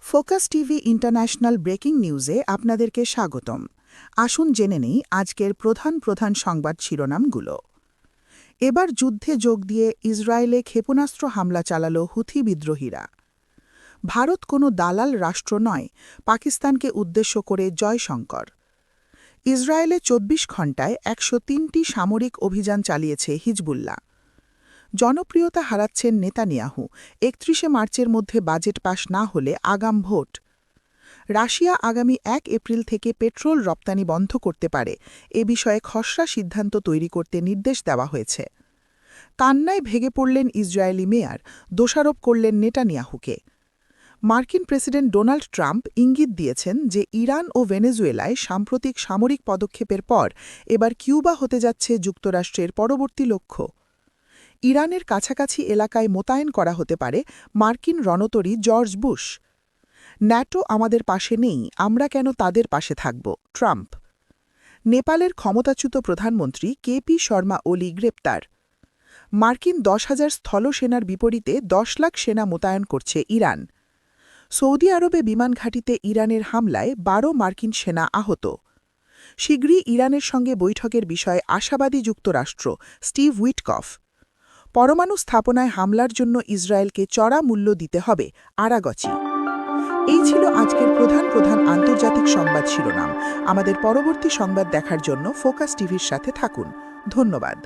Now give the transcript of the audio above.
Focus TV international breaking নিউজে আপনাদেরকে স্বাগতম। আসুন জেনে নেই আজকের প্রধান সংবাদ শিরোনামগুলো। এবার যুদ্ধে যোগ দিয়ে ইসরায়েলে ক্ষেপণাস্ত্র হামলা চালাল হুথি বিদ্রোহীরা। ভারত কোনো দালাল রাষ্ট্র নয়, পাকিস্তানকে উদ্দেশ্য করে জয়শঙ্কর। ইসরায়েলে ২৪ ঘণ্টায় ১০৩টি সামরিক অভিযান চালিয়েছে হিজবুল্লাহ। জনপ্রিয়তা হারাচ্ছেন নেতানিয়াহু, ৩১ মার্চের মধ্যে বাজেট পাশ না হলে আগাম ভোট। রাশিয়া আগামী ১ এপ্রিল থেকে পেট্রোল রপ্তানি বন্ধ করতে পারে, এ বিষয়ে খসড়া সিদ্ধান্ত তৈরি করতে নির্দেশ দেওয়া হয়েছে। কান্নায় ভেঙে পড়লেন ইসরায়েলি মেয়র, দোষারোপ করলেন নেতানিয়াহুকে। মার্কিন প্রেসিডেন্ট ডোনাল্ড ট্রাম্প ইঙ্গিত দিয়েছেন যে ইরান ও ভেনেজুয়েলায় সাম্প্রতিক সামরিক পদক্ষেপের পর এবার কিউবা হতে যাচ্ছে যুক্তরাষ্ট্রের পরবর্তী লক্ষ্য। ইরানের কাছাকাছি এলাকায় মোতায়েন করা হতে পারে মার্কিন রণতরী জর্জ বুশ। ন্যাটো আমাদের পাশে নেই, আমরা কেন তাদের পাশে থাকব, ট্রাম্প। নেপালের ক্ষমতাচ্যুত প্রধানমন্ত্রী কেপি শর্মা ওলি গ্রেপ্তার। মার্কিন ১০,০০০ স্থলসেনার বিপরীতে ১০ লাখ সেনা মোতায়েন করছে ইরান। সৌদি আরবে বিমান ঘাঁটিতে ইরানের হামলায় ১২ মার্কিন সেনা আহত। শীঘ্রই ইরানের সঙ্গে বৈঠকের বিষয়ে আশাবাদী যুক্তরাষ্ট্র, স্টিভ উইটকফ। পরমাণু স্থাপনায় হামলার জন্য ইসরায়েলকে চড়া মূল্য দিতে হবে, আরাগচি। এই ছিল আজকের প্রধান আন্তর্জাতিক সংবাদ শিরোনাম। আমাদের পরবর্তী সংবাদ দেখার জন্য ফোকাস টিভির সাথে থাকুন। ধন্যবাদ।